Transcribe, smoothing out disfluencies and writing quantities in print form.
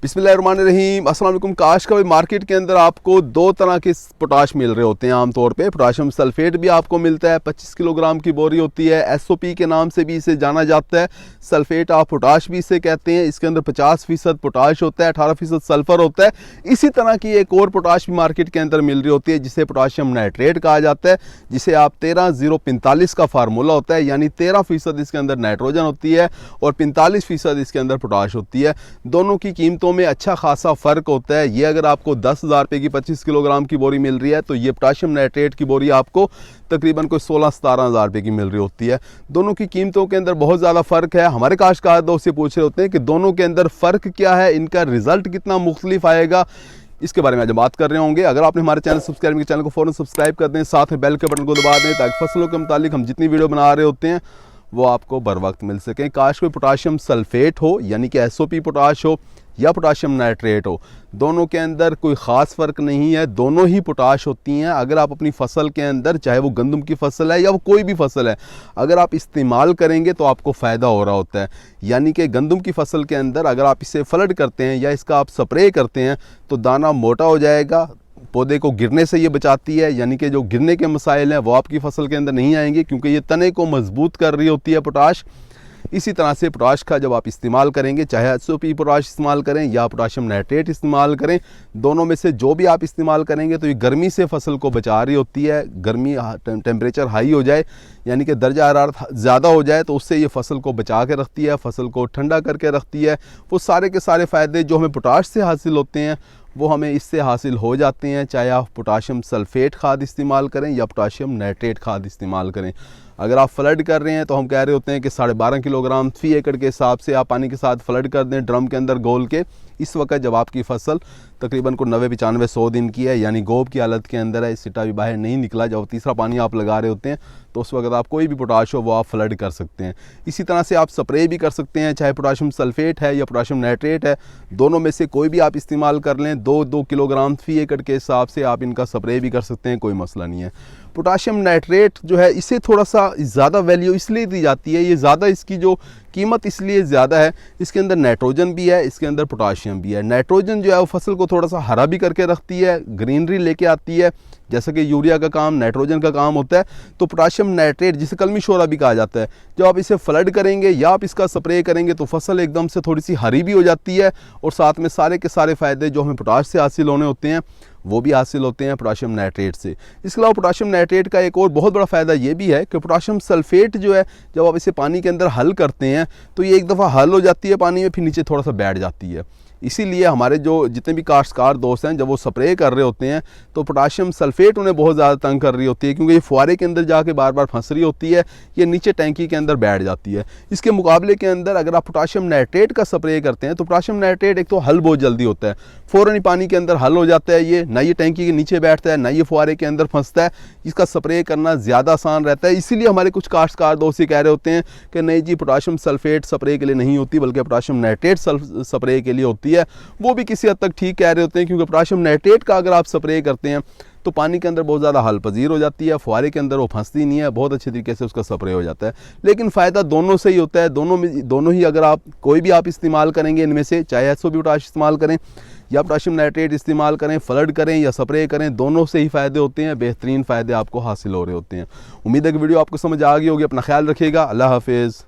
बिस्मिल्लाहिर्रहमानिर्रहीम। अस्सलाम वालेकुम। काश का मार्केट के अंदर आपको दो तरह के पोटाश मिल रहे होते हैं। आमतौर पे पोटाशियम सल्फेट भी आपको मिलता है, 25 किलोग्राम की बोरी होती है। एसओपी के नाम से भी इसे जाना जाता है। सल्फेट ऑफ पोटाश भी इसे कहते हैं। इसके अंदर 50% पोटाश होता है, 18% सल्फर होता है। इसी तरह की एक और पोटाश भी मार्केट के अंदर मिल रही होती है जिसे पोटाशियम नाइट्रेट कहा जाता है, जिसे आप 13-0-45 का फार्मूला होता है, यानी 13% इसके अंदर नाइट्रोजन होती है और 45% इसके अंदर पोटाश होती है। दोनों की कीमतों में अच्छा खासा फ़र्क होता है। ये अगर आपको 10,000 रुपये की 25 किलोग्राम की बोरी मिल रही है तो ये पोटाशियम नाइट्रेट की बोरी आपको तकरीबन कोई 16-17 हज़ार रुपये की मिल रही होती है। दोनों की कीमतों के अंदर बहुत ज़्यादा फ़र्क है। हमारे काश्तकार दोस्त से पूछ रहे होते हैं कि दोनों के अंदर फ़र्क क्या है, इनका रिज़ल्ट कितना मुख्तलिफ आएगा, इसके बारे में आज बात कर रहे होंगे। अगर आपने हमारे चैनल सब्सक्राइब किया, चैनल को फ़ौरन सब्सक्राइब कर दें, साथ में बेल के बटन को दबा दें ताकि फसलों के मुतालिक हम जितनी वीडियो बना रहे होते हैं वो आपको बर वक्त मिल सकें। काश कोई पोटाशियम सल्फेट हो यानी कि एसओपी पोटाश हो या पोटाशियम नाइट्रेट हो, दोनों के अंदर कोई ख़ास फ़र्क नहीं है। दोनों ही पोटाश होती हैं। अगर आप अपनी फसल के अंदर, चाहे वो गंदम की फसल है या वो कोई भी फसल है, अगर आप इस्तेमाल करेंगे तो आपको फ़ायदा हो रहा होता है। यानी कि गंदम की फसल के अंदर अगर आप इसे फ्लड करते हैं या इसका आप स्प्रे करते हैं तो दाना मोटा हो जाएगा, पौधे को गिरने से ये बचाती है, यानी कि जो गिरने के मसाइल हैं वो आपकी फसल के अंदर नहीं आएंगे क्योंकि ये तने को मजबूत कर रही होती है पोटाश। इसी तरह से पोटाश का जब आप इस्तेमाल करेंगे, चाहे एसओपी पोटाश इस्तेमाल करें या पोटाशियम नाइट्रेट इस्तेमाल करें, दोनों में से जो भी आप इस्तेमाल करेंगे तो ये गर्मी से फसल को बचा रही होती है। गर्मी टेम्परेचर हाई हो जाए यानी कि दर्जा हरारत ज़्यादा हो जाए तो उससे ये फसल को बचा के रखती है, फसल को ठंडा करके रखती है। वो सारे के सारे फ़ायदे जो हमें पोटाश से हासिल होते हैं वो हमें इससे हासिल हो जाते हैं, चाहे आप पोटाशियम सल्फेट खाद इस्तेमाल करें या पोटाशियम नाइट्रेट खाद इस्तेमाल करें। अगर आप फ्लड कर रहे हैं तो हम कह रहे होते हैं कि 12.5 किलोग्राम फी एकड़ के हिसाब से आप पानी के साथ फ्लड कर दें ड्रम के अंदर घोल के। इस वक्त जब आपकी फसल तकरीबन को 90-95-100 दिन की है, यानी गोब की हालत के अंदर है, सिटा भी बाहर नहीं निकला, जब तीसरा पानी आप लगा रहे होते हैं तो उस वक्त आप कोई भी पोटाश हो वो आप फ्लड कर सकते हैं। इसी तरह से आप स्प्रे भी कर सकते हैं, चाहे पोटाशियम सल्फेट है या पोटाशियम नाइट्रेट है, दोनों में से कोई भी आप इस्तेमाल कर लें। 2-2 किलोग्राम फी एकड़ के हिसाब से आप इनका स्प्रे भी कर सकते हैं, कोई मसला नहीं है। पोटाशियम नाइट्रेट जो है इसे थोड़ा सा ज़्यादा वैल्यू इसलिए दी जाती है, ये ज़्यादा इसकी जो कीमत इसलिए ज़्यादा है, इसके अंदर नाइट्रोजन भी है, इसके अंदर पोटाशियम भी है। नाइट्रोजन जो है वो फसल को थोड़ा सा हरा भी करके रखती है, ग्रीनरी लेके आती है, जैसे कि यूरिया का काम नाइट्रोजन का काम होता है। तो पोटाशियम नाइट्रेट जिसे कलमी शोरा भी कहा जाता है, जब आप इसे फ्लड करेंगे या आप इसका स्प्रे करेंगे तो फसल एकदम से थोड़ी सी हरी भी हो जाती है और साथ में सारे के सारे फ़ायदे जो हमें पोटाश से हासिल होने होते हैं वो भी हासिल होते हैं पोटाशियम नाइट्रेट से। इसके अलावा पोटाशियम नाइट्रेट का एक और बहुत बड़ा फ़ायदा ये भी है कि पोटाशियम सल्फेट जो है जब आप इसे पानी के अंदर हल करते हैं तो ये एक दफ़ा हल हो जाती है पानी में, फिर नीचे थोड़ा सा बैठ जाती है। इसीलिए हमारे जो जितने भी काश्तकार दोस्त हैं जब वो स्प्रे कर रहे होते हैं तो पोटाशियम सल्फेट उन्हें बहुत ज़्यादा तंग कर रही होती है क्योंकि ये फुहारे के अंदर जाके बार बार फंस रही होती है, ये नीचे टैंकी के अंदर बैठ जाती है। इसके मुकाबले के अंदर अगर आप पोटाशियम नाइट्रेट का स्प्रे करते हैं तो पोटाशियम नाइट्रेट एक तो हल बहुत जल्दी होता है, फ़ौरन ही पानी के अंदर हल हो जाता है, ये ना ये टैंकी के नीचे बैठता है ना ये फुहारे के अंदर फंसता है। इसका स्प्रे करना ज़्यादा आसान रहता है। इसीलिए हमारे कुछ काश्तकार दोस्त कह रहे होते हैं कि नहीं जी पोटाशियम सल्फेट स्प्रे के लिए नहीं होती बल्कि पोटाशियम नाइट्रेट स्प्रे के लिए होती है। वो भी किसी हद तक ठीक कह रहे होते हैं क्योंकि पोटाशियम नाइट्रेट का अगर आप स्प्रे करते हैं तो पानी के अंदर बहुत ज़्यादा हल पजीर हो जाती है, फुहारे के अंदर वो फंसती नहीं है, बहुत अच्छे तरीके से उसका स्प्रे हो जाता है। लेकिन फ़ायदा दोनों से ही होता है, दोनों ही अगर आप कोई भी आप इस्तेमाल करेंगे इनमें से, चाहे एसओपी पोटाश इस्तेमाल करें या पोटाशियम नाइट्रेट इस्तेमाल करें, फ्लड करें या स्प्रे करें, दोनों से ही फ़ायदे होते हैं, बेहतरीन फ़ायदे आपको हासिल हो रहे होते हैं। उम्मीद है कि वीडियो आपको समझ आ गई होगी। अपना ख्याल रखिएगा। अल्लाह हाफिज़।